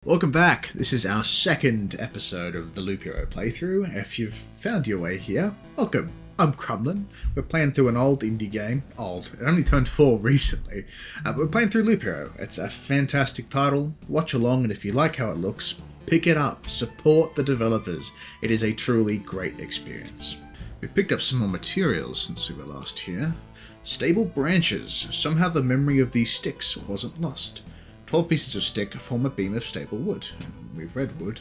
Welcome back. This is our second episode of the Loop Hero playthrough. If you've found your way here, welcome. I'm Crumlin. We're playing through an old indie game. Old. It only turned 4 recently. We're playing through Loop Hero. It's a fantastic title. Watch along, and if you like how it looks, pick it up. Support the developers. It is a truly great experience. We've picked up some more materials since we were last here. Stable branches. Somehow the memory of these sticks wasn't lost. 12 pieces of stick form a beam of stable wood. We've read wood.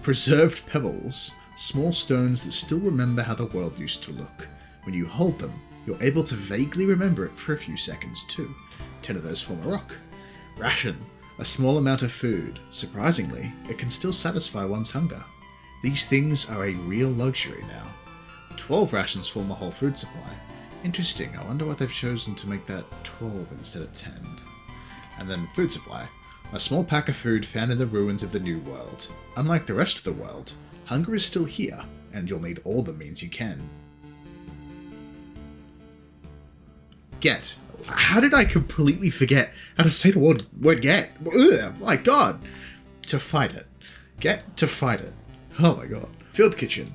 Preserved pebbles. Small stones that still remember how the world used to look. When you hold them, you're able to vaguely remember it for a few seconds too. 10 of those form a rock. Ration. A small amount of food. Surprisingly, it can still satisfy one's hunger. These things are a real luxury now. 12 rations form a whole food supply. Interesting, I wonder what they've chosen to make that 12 instead of 10. And then food supply. A small pack of food found in the ruins of the New World. Unlike the rest of the world, hunger is still here, and you'll need all the means you can. Get. How did I completely forget how to say the word get? Ugh, my god. To fight it. Get to fight it. Oh my god. Field kitchen.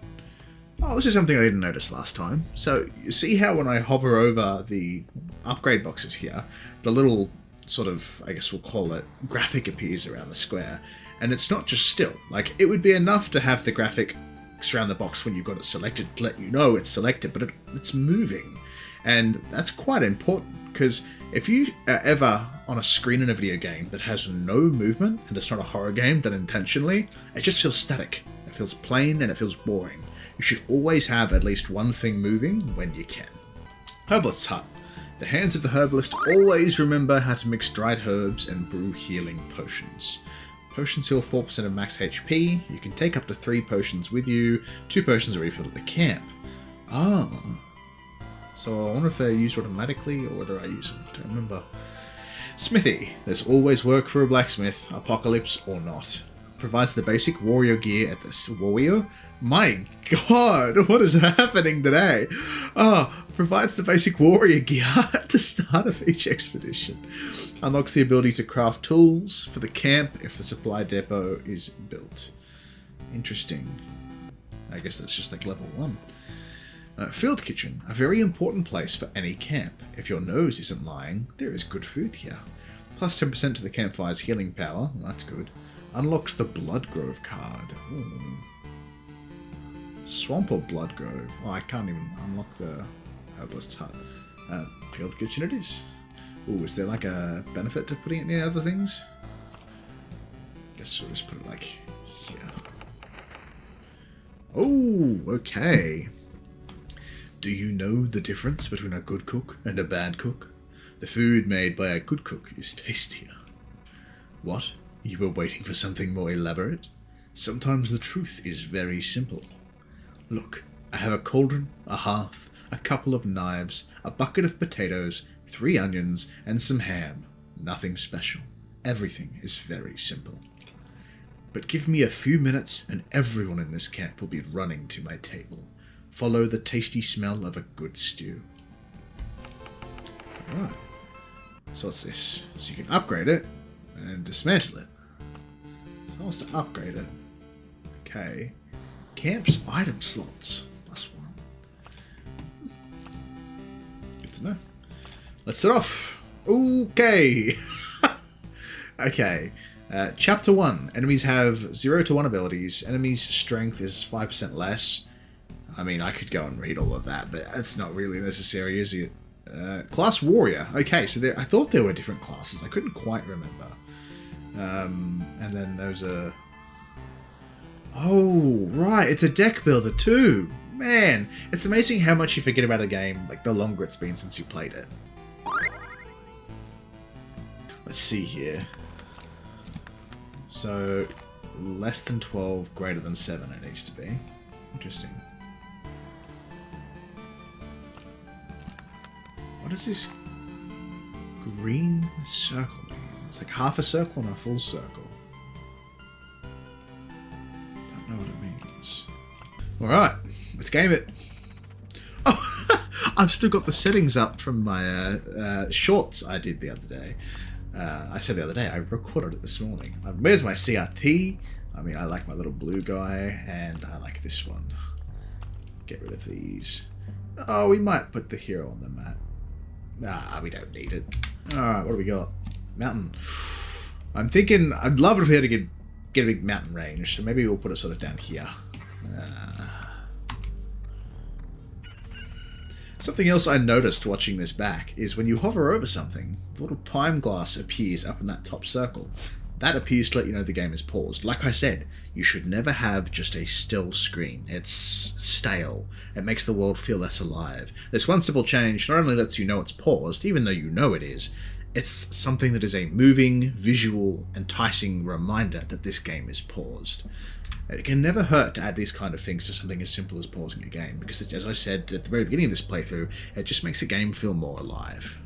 Oh, this is something I didn't notice last time. So, you see how when I hover over the upgrade boxes here, the little sort of, I guess we'll call it, graphic appears around the square. And it's not just still. Like, it would be enough to have the graphic surround the box when you've got it selected to let you know it's selected, but it's moving. And that's quite important, because if you are ever on a screen in a video game that has no movement, and it's not a horror game done intentionally, it just feels static. It feels plain and it feels boring. You should always have at least one thing moving when you can. Herbalist's Hut. The hands of the herbalist always remember how to mix dried herbs and brew healing potions. Potions heal 4% of max HP. You can take up to 3 potions with you. 2 potions are refilled at the camp. Oh. So I wonder if they're used automatically or whether I use them. I don't remember. Smithy. There's always work for a blacksmith, apocalypse or not. Provides the basic warrior gear at this warrior. My god, what is happening today? Provides the basic warrior gear at the start of each expedition. Unlocks the ability to craft tools for the camp if the supply depot is built. Interesting. I guess that's just like level 1. Field kitchen, a very important place for any camp. If your nose isn't lying, there is good food here. Plus 10% to the campfire's healing power, that's good. Unlocks the Bloodgrove card. Ooh. Swamp or Bloodgrove? Oh, I can't even unlock the Herbalist's Hut. Field kitchen it is. Ooh, is there like a benefit to putting it near other things? Guess we'll just put it like here. Oh, okay. Do you know the difference between a good cook and a bad cook? The food made by a good cook is tastier. What? You were waiting for something more elaborate? Sometimes the truth is very simple. Look, I have a cauldron, a hearth, a couple of knives, a bucket of potatoes, 3 onions, and some ham. Nothing special. Everything is very simple. But give me a few minutes and everyone in this camp will be running to my table. Follow the tasty smell of a good stew. Alright. So what's this? So you can upgrade it and dismantle it. So I want to upgrade it. Okay. Camp's item slots. +1. Good to know. Let's start off. Okay. Okay. Chapter 1. Enemies have 0 to 1 abilities. Enemies' strength is 5% less. I mean, I could go and read all of that, but that's not really necessary, is it? Class Warrior. Okay, so I thought there were different classes. I couldn't quite remember. And then there's a... Oh, right, it's a deck builder too. Man, it's amazing how much you forget about a game, like the longer it's been since you played it. Let's see here. So, less than 12, greater than 7 it needs to be. Interesting. What does this green circle mean? It's like half a circle and a full circle. Don't know what it means. Alright, let's game it. Oh, I've still got the settings up from my shorts I did the other day. I said the other day, I recorded it this morning. Where's my CRT? I mean, I like my little blue guy, and I like this one. Get rid of these. Oh, we might put the hero on the map. Nah, we don't need it. Alright, what do we got? Mountain. I'm thinking, I'd love it if we had to get a big mountain range, so maybe we'll put it sort of down here. Something else I noticed watching this back is when you hover over something, a little time glass appears up in that top circle. That appears to let you know the game is paused. Like I said, you should never have just a still screen. It's stale. It makes the world feel less alive. This one simple change not only lets you know it's paused, even though you know it is, it's something that is a moving, visual, enticing reminder that this game is paused. It can never hurt to add these kind of things to something as simple as pausing a game, because as I said at the very beginning of this playthrough, it just makes a game feel more alive.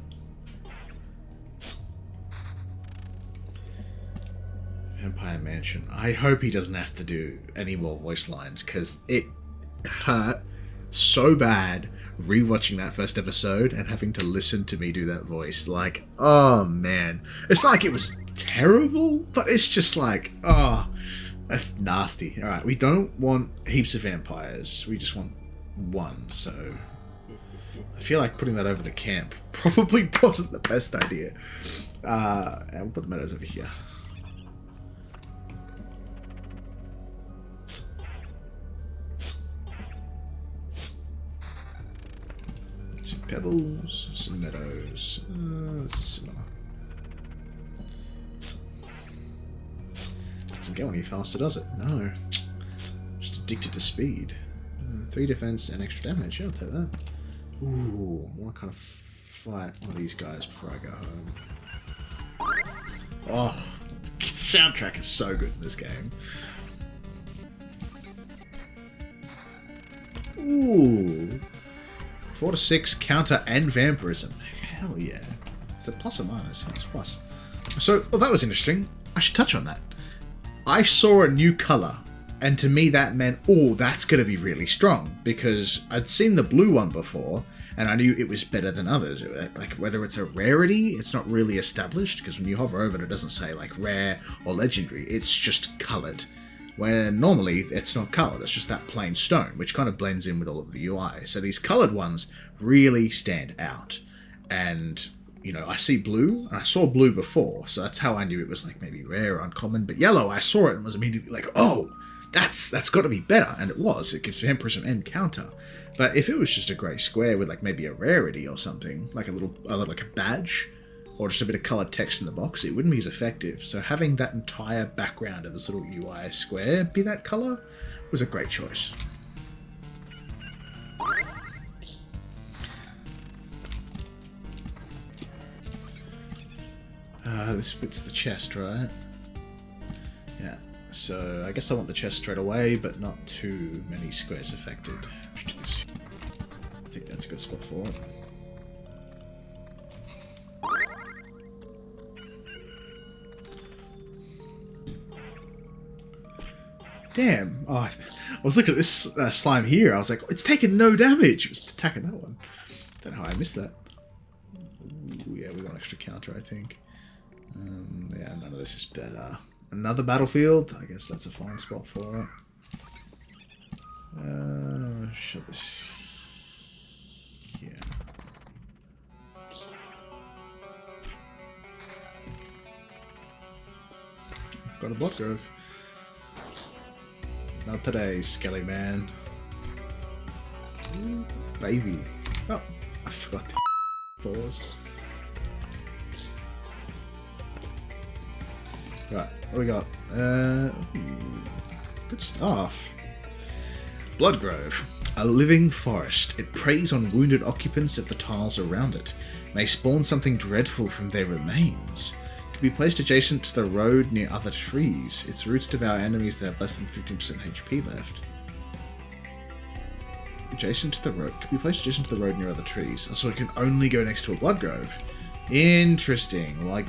Vampire Mansion. I hope he doesn't have to do any more voice lines, because it hurt so bad rewatching that first episode and having to listen to me do that voice. Like, oh man. It's not like it was terrible, but it's just like, oh, that's nasty. Alright, we don't want heaps of vampires. We just want one, so I feel like putting that over the camp probably wasn't the best idea. And we'll put the meadows over here. Some pebbles, some meadows, similar. Doesn't go any faster, does it? No. Just addicted to speed. 3 defense and extra damage. I'll take that. Ooh, I want to kind of fight one of these guys before I go home. Oh, the soundtrack is so good in this game. Ooh. 4 to 6 counter and vampirism. Hell yeah. Is it plus or minus? It's plus. So, that was interesting. I should touch on that. I saw a new colour, and to me that meant, oh, that's going to be really strong, because I'd seen the blue one before, and I knew it was better than others. Like, whether it's a rarity, it's not really established, because when you hover over it, it doesn't say, like, rare or legendary. It's just coloured, where normally it's not coloured. It's just that plain stone, which kind of blends in with all of the UI. So these coloured ones really stand out, and you know, I see blue, and I saw blue before, so that's how I knew it was like maybe rare or uncommon. But yellow, I saw it and was immediately like, oh, that's got to be better, and it was. It gives vampirism and counter. But if it was just a grey square with like maybe a rarity or something, like a little like a badge, or just a bit of coloured text in the box, it wouldn't be as effective. So having that entire background of this little UI square be that colour was a great choice. This bit's the chest, right? Yeah, so I guess I want the chest straight away, but not too many squares affected. I think that's a good spot for it. Damn! Oh, I was looking at this slime here, I was like, it's taking no damage! It was attacking that one. Don't know how I missed that. Ooh, yeah, we got extra counter, I think. Yeah, none of this is better. Another battlefield? I guess that's a fine spot for it. Shove this here. Got a blood grove. Not today, Skelly Man. Ooh, baby. Oh, I forgot to pause. Right, what do we got? Good stuff. Bloodgrove. A living forest. It preys on wounded occupants of the tiles around it. May spawn something dreadful from their remains. Can be placed adjacent to the road near other trees. Its roots devour enemies that have less than 15% HP left. Adjacent to the road. Can be placed adjacent to the road near other trees. So it can only go next to a bloodgrove. Interesting. Like,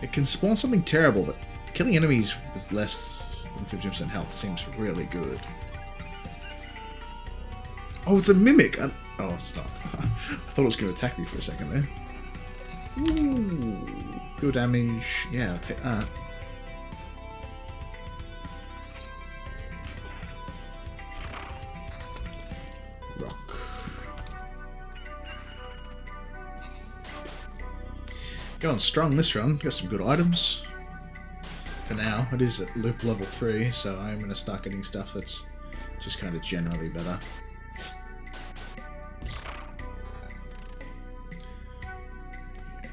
it can spawn something terrible, but killing enemies with less than 15% health seems really good. Oh, it's a mimic! Oh, it's not. I thought it was going to attack me for a second there. Ooh, good damage. Yeah, I'll take that. Rock. Going strong this run. Got some good items. For now, it is at loop level 3, so I'm going to start getting stuff that's just kind of generally better. Yeah.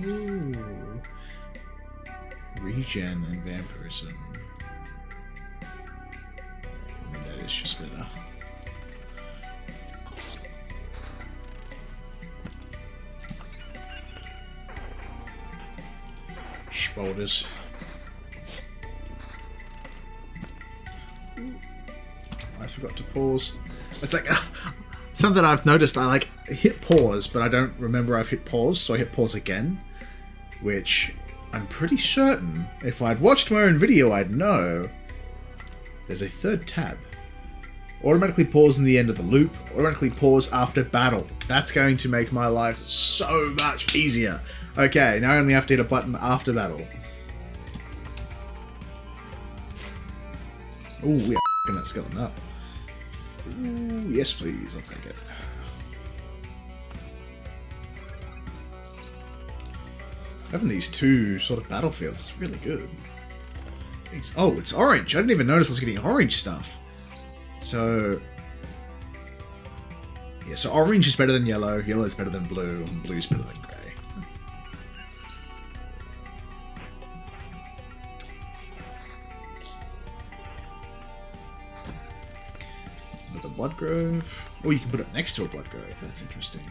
Ooh. Regen and vampirism. I mean, that is just better. Boulders. I forgot to pause. It's like something I've noticed. I like hit pause, but I don't remember I've hit pause, so I hit pause again. Which I'm pretty certain, if I'd watched my own video, I'd know. There's a third tab. Automatically pause in the end of the loop. Automatically pause after battle. That's going to make my life so much easier. Okay, now I only have to hit a button after battle. Ooh, we are f***ing that skeleton up. Ooh, yes please, I'll take it. Having these two sort of battlefields is really good. Oh, it's orange. I didn't even notice I was getting orange stuff. So... yeah, so orange is better than yellow, yellow is better than blue, and blue is better than grey. With a blood grove. Oh, you can put it next to a blood grove. That's interesting.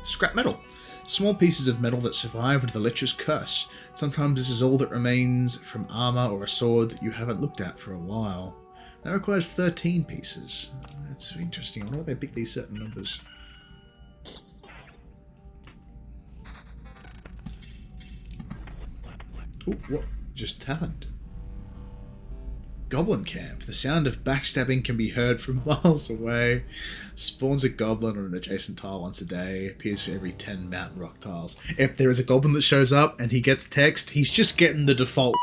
Scrap metal. Small pieces of metal that survived the Lich's curse. Sometimes this is all that remains from armor or a sword that you haven't looked at for a while. That requires 13 pieces. That's interesting. I wonder why they pick these certain numbers. Ooh, what just happened? Goblin camp. The sound of backstabbing can be heard from miles away. Spawns a goblin on an adjacent tile once a day. Appears for every 10 mountain rock tiles. If there is a goblin that shows up and he gets text, he's just getting the default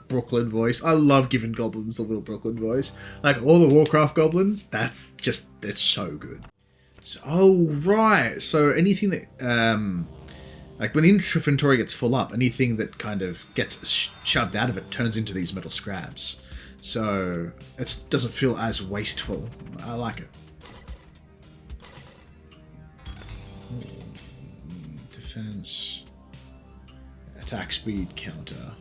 Brooklyn voice. I love giving goblins the little Brooklyn voice. Like all the Warcraft goblins, that's just, it's so good. So, oh, right. So anything that, like when the inventory gets full up, anything that kind of gets shoved out of it turns into these metal scraps. So it doesn't feel as wasteful. I like it. Defense, attack speed, counter,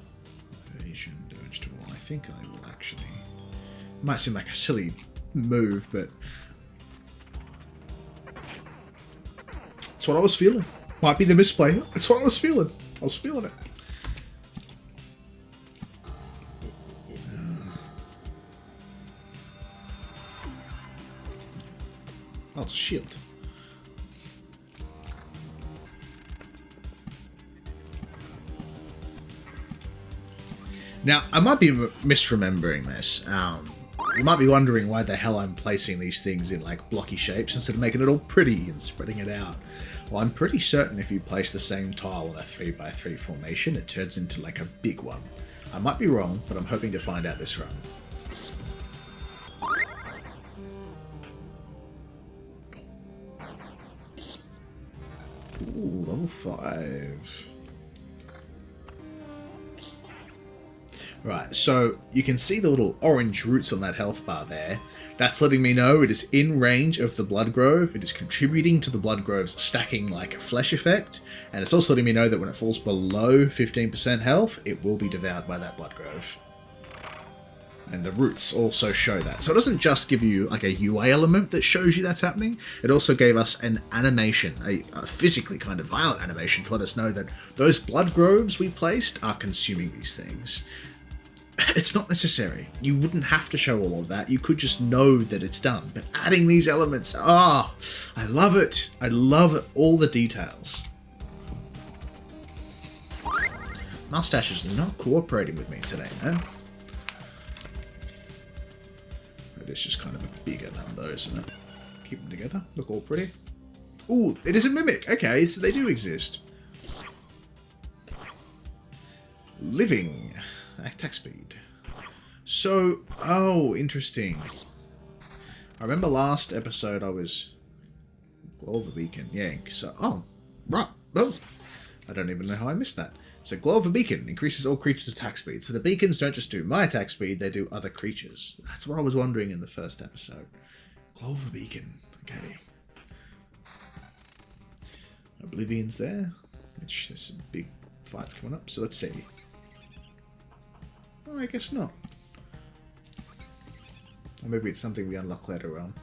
evasion, damage to all. I think I will actually. It might seem like a silly move, but it's what I was feeling. Might be the misplay. It's what I was feeling. I was feeling it. Oh, it's a shield. Now, I might be misremembering this. You might be wondering why the hell I'm placing these things in like blocky shapes instead of making it all pretty and spreading it out. Well, I'm pretty certain if you place the same tile in a 3x3 formation, it turns into like a big one. I might be wrong, but I'm hoping to find out this run. Ooh, level 5. Right, so you can see the little orange roots on that health bar there. That's letting me know it is in range of the Blood Grove. It is contributing to the Blood Grove's stacking like a flesh effect. And it's also letting me know that when it falls below 15% health, it will be devoured by that Blood Grove. And the roots also show that. So it doesn't just give you like a UA element that shows you that's happening. It also gave us an animation, a physically kind of violent animation to let us know that those Blood Groves we placed are consuming these things. It's not necessary. You wouldn't have to show all of that. You could just know that it's done. But adding these elements, I love it. I love all the details. Mustache is not cooperating with me today, man. it's just kind of a bigger number, isn't it? Keep them together. Look all pretty. Ooh, it is a mimic. Okay, so they do exist. Living. Attack speed. So, oh, interesting. I remember last episode I was... Glow of a beacon. Yeah, so... Oh, right. Oh, I don't even know how I missed that. So, glow of a beacon increases all creatures' attack speed. So the beacons don't just do my attack speed, they do other creatures. That's what I was wondering in the first episode. Glow of a beacon. Okay. Oblivion's there. Which there's some big fights coming up. So let's see. Oh, I guess not. Or maybe it's something we unlock later on.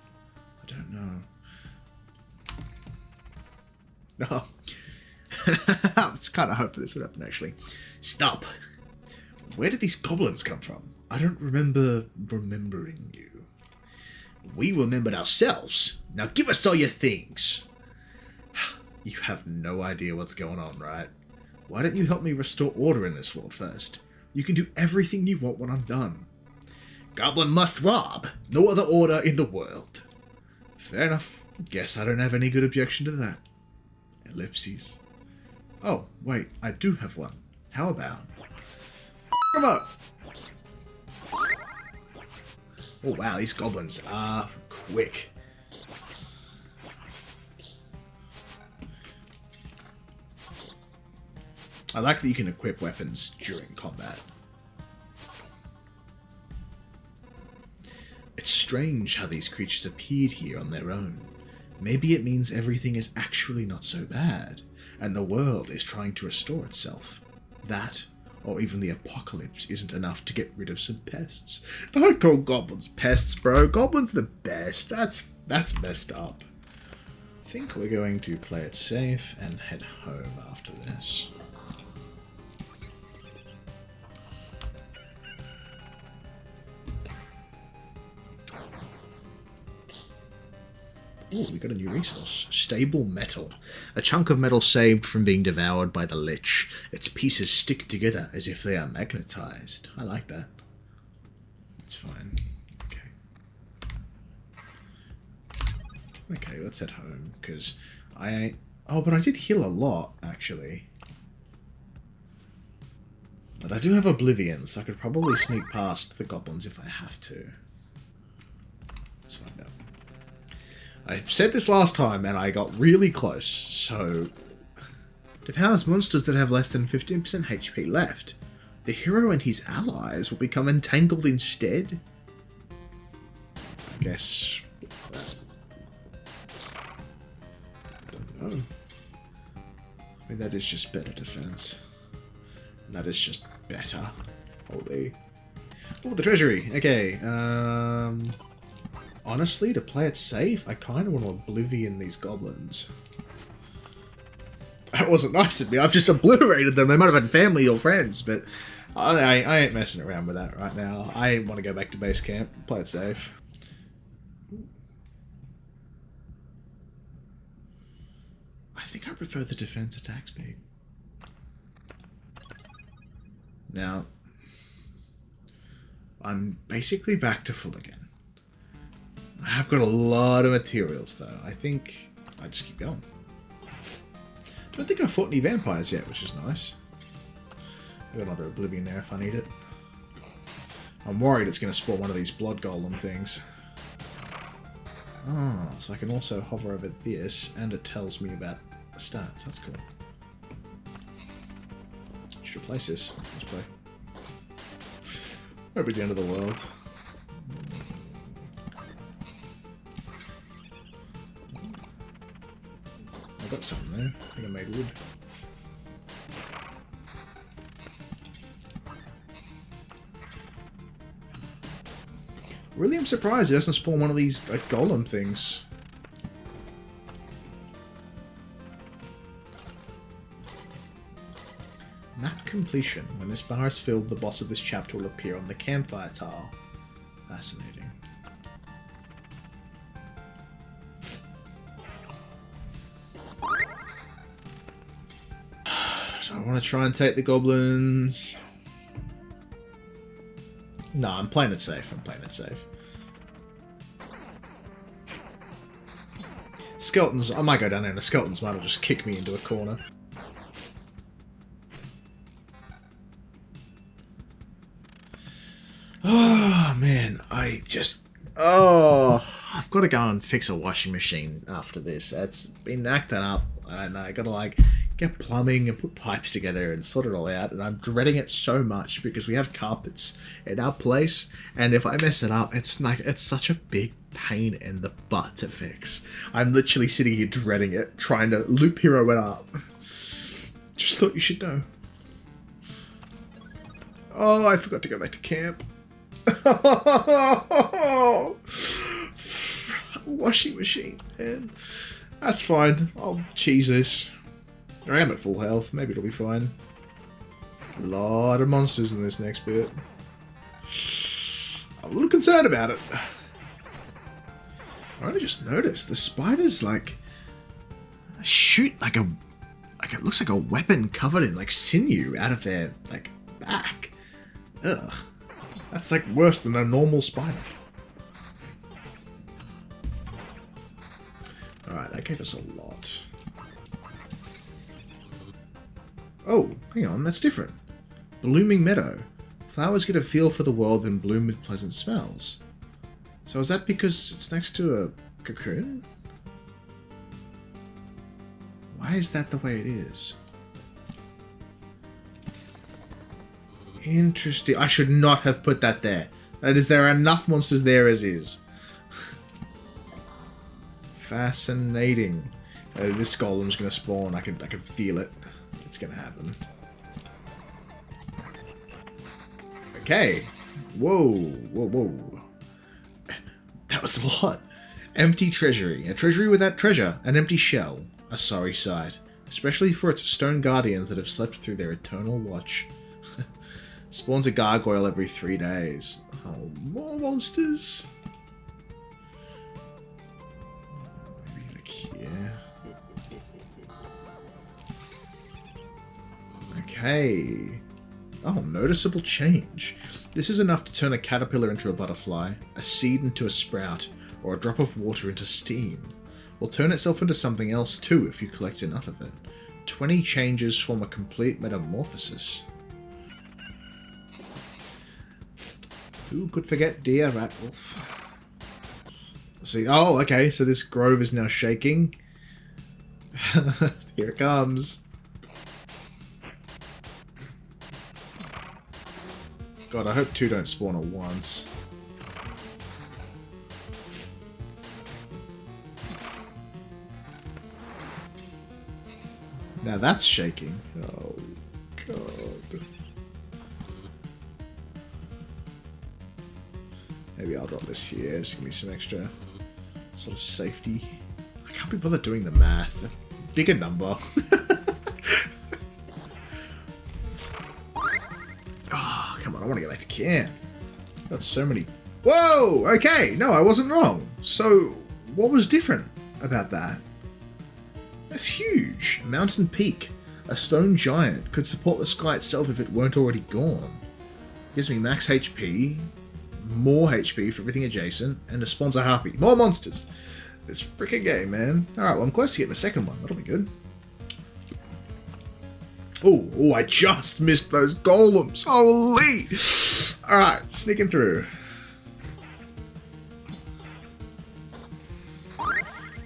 I don't know. Oh. I was kind of hoping this would happen, actually. Stop! Where did these goblins come from? I don't remember remembering you. We remembered ourselves. Now give us all your things. You have no idea what's going on, right? Why don't you help me restore order in this world first? You can do everything you want when I'm done. Goblin must rob. No other order in the world. Fair enough. Guess I don't have any good objection to that. Ellipses. Oh, wait, I do have one. How about... Come up! Oh wow, these goblins are quick. I like that you can equip weapons during combat. It's strange how these creatures appeared here on their own. Maybe it means everything is actually not so bad, and the world is trying to restore itself. That, or even the apocalypse, isn't enough to get rid of some pests. Don't call goblins pests, bro. Goblins the best. That's messed up. I think we're going to play it safe and head home after this. Ooh, we got a new resource. Stable metal. A chunk of metal saved from being devoured by the lich. Its pieces stick together as if they are magnetized. I like that. That's fine. Okay. Okay, let's head home, because I... Oh, but I did heal a lot, actually. But I do have Oblivion, so I could probably sneak past the goblins if I have to. Let's find out. I said this last time, and I got really close, so... Devours monsters that have less than 15% HP left. The hero and his allies will become entangled instead. I guess... I don't know. I mean, that is just better defense. And that is just better. Holy... Oh, the treasury! Okay, honestly, to play it safe, I kind of want to Oblivion these goblins. That wasn't nice of me. I've just obliterated them. They might have had family or friends, but I ain't messing around with that right now. I want to go back to base camp, play it safe. I think I prefer the defense attack speed. Now, I'm basically back to full again. I have got a lot of materials, though. I think I just keep going. I don't think I've fought any vampires yet, which is nice. I've got another Oblivion there if I need it. I'm worried it's going to spawn one of these blood golem things. Ah, so I can also hover over this, and it tells me about the stats. That's cool. Should replace this. Let's play. Won't be the end of the world. I got something there. I think I made wood. Really, I'm surprised it doesn't spawn one of these like golem things. Map completion. When this bar is filled, the boss of this chapter will appear on the campfire tile. Fascinating. So I want to try and take the goblins. No, I'm playing it safe. I'm playing it safe. Skeletons, I might go down there and the skeletons might have just kicked me into a corner. Oh, man, I've got to go and fix a washing machine after this. It's been acting up, and I gotta, like, get plumbing and put pipes together and sort it all out, and I'm dreading it so much because we have carpets in our place, and if I mess it up, it's such a big pain in the butt to fix. I'm literally sitting here dreading it, trying to loop hero it up. Just thought you should know. Oh, I forgot to go back to camp. Washing machine, man. That's fine. I'll cheese this. I am at full health. Maybe it'll be fine. A lot of monsters in this next bit. I'm a little concerned about it. I only just noticed the spiders like shoot like it looks like a weapon covered in like sinew out of their like back. Ugh. That's like worse than a normal spider. Alright, that gave us a lot. Oh, hang on, that's different. Blooming meadow. Flowers get a feel for the world and bloom with pleasant smells. So is that because it's next to a cocoon? Why is that the way it is? Interesting. I should not have put that there. There are enough monsters there as is. Fascinating. This golem's gonna spawn. I can feel it. It's gonna happen. Okay. Whoa. Whoa, whoa. That was a lot. Empty treasury. A treasury without treasure. An empty shell. A sorry sight. Especially for its stone guardians that have slept through their eternal watch. Spawns a gargoyle every 3 days. Oh, more monsters. Maybe like here. Okay. Oh, noticeable change. This is enough to turn a caterpillar into a butterfly, a seed into a sprout, or a drop of water into steam. Will turn itself into something else too if you collect enough of it. 20 changes form a complete metamorphosis. Who could forget dear Ratwolf? See, oh, okay, so this grove is now shaking. Here it comes. God, I hope 2 don't spawn at once. Now that's shaking. Oh, God. Maybe I'll drop this here, just give me some extra sort of safety. I can't be bothered doing the math. A bigger number. Oh, come on, I want to get back to camp. Got so many... Whoa! Okay, no, I wasn't wrong. So, what was different about that? That's huge. Mountain peak. A stone giant could support the sky itself if it weren't already gone. Gives me max HP, more HP for everything adjacent, and a spawns a harpy. More monsters! This freaking game, man. Alright, well, I'm close to getting the second one. That'll be good. Oh, I just missed those golems. Holy! Alright, sneaking through.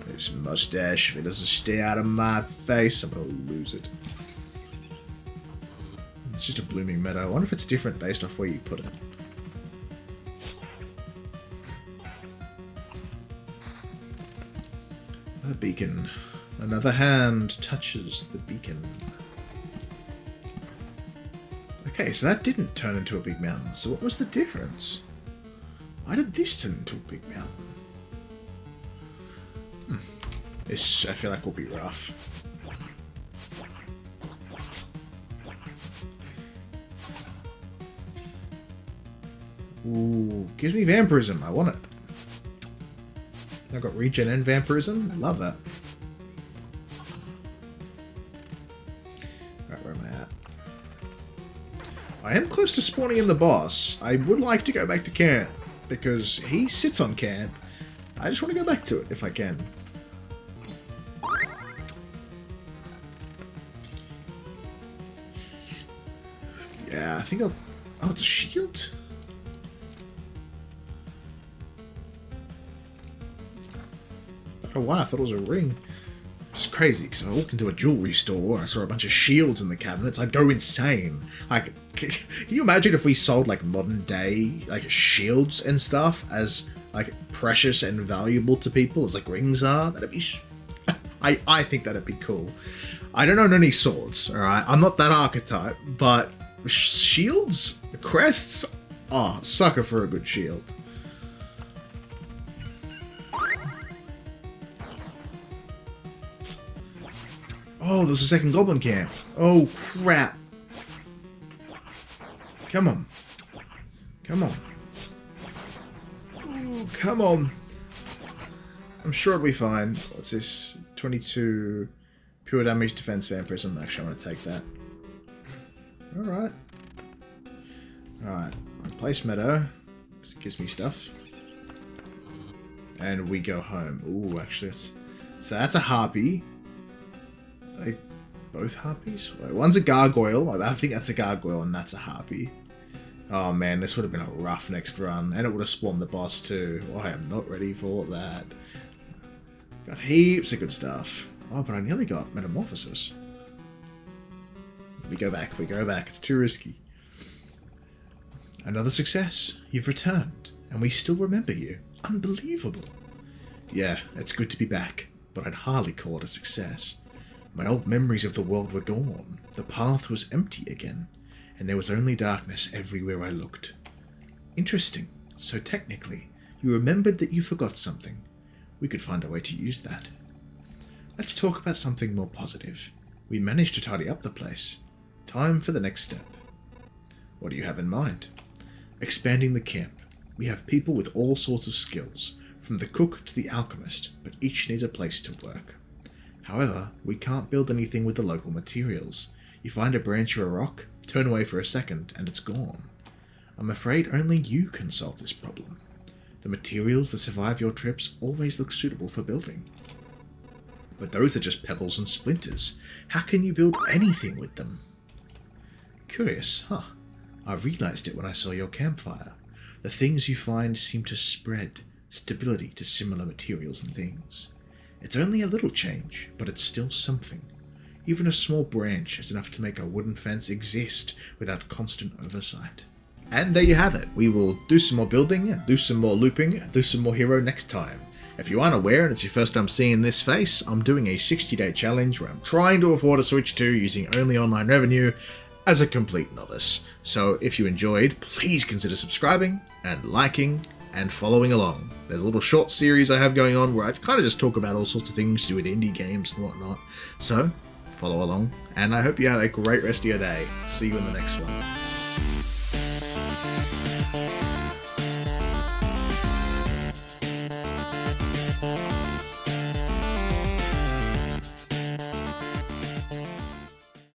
This mustache, if it doesn't stay out of my face, I'm gonna lose it. It's just a blooming meadow. I wonder if it's different based off where you put it. A beacon. Another hand touches the beacon. Okay, so that didn't turn into a big mountain. So what was the difference? Why did this turn into a big mountain? This, I feel like, will be rough. Ooh, gives me vampirism. I want it. I've got regen and vampirism. I love that. Alright, where am I at? I am close to spawning in the boss. I would like to go back to camp, because he sits on camp. I just want to go back to it if I can. Yeah, I think I'll... Oh, it's a shield? Oh wow, I thought it was a ring. It's crazy, because I walked into a jewelry store, I saw a bunch of shields in the cabinets, I'd go insane. Like, can you imagine if we sold, like, modern day, like, shields and stuff as, like, precious and valuable to people as, like, rings are? That'd be... I think that'd be cool. I don't own any swords, alright? I'm not that archetype, but shields? Crests? Oh, sucker for a good shield. Oh, there's a second goblin camp. Oh, crap. Come on. Come on. Oh, come on. I'm sure it'll be fine. What's this? 22 pure damage defense vampirism. Actually, I'm going to take that. Alright. Alright. Place meadow. It gives me stuff. And we go home. Ooh, actually, so that's a harpy. Are they both harpies? Wait, one's a gargoyle. I think that's a gargoyle and that's a harpy. Oh man, this would have been a rough next run. And it would have spawned the boss too. Oh, I am not ready for that. Got heaps of good stuff. Oh, but I nearly got Metamorphosis. We go back. It's too risky. Another success. You've returned. And we still remember you. Unbelievable. Yeah, it's good to be back. But I'd hardly call it a success. My old memories of the world were gone. The path was empty again, and there was only darkness everywhere I looked. Interesting. So technically, you remembered that you forgot something. We could find a way to use that. Let's talk about something more positive. We managed to tidy up the place. Time for the next step. What do you have in mind? Expanding the camp. We have people with all sorts of skills, from the cook to the alchemist, but each needs a place to work. However, we can't build anything with the local materials. You find a branch or a rock, turn away for a second, and it's gone. I'm afraid only you can solve this problem. The materials that survive your trips always look suitable for building. But those are just pebbles and splinters. How can you build anything with them? Curious, huh? I realized it when I saw your campfire. The things you find seem to spread stability to similar materials and things. It's only a little change, but it's still something. Even a small branch is enough to make a wooden fence exist without constant oversight. And there you have it. We will do some more building, do some more looping, do some more hero next time. If you aren't aware and it's your first time seeing this face, I'm doing a 60-day challenge where I'm trying to afford a Switch 2 using only online revenue as a complete novice. So if you enjoyed, please consider subscribing and liking and following along. There's a little short series I have going on where I kind of just talk about all sorts of things to do with indie games and whatnot. So, follow along, and I hope you have a great rest of your day. See you in the next one.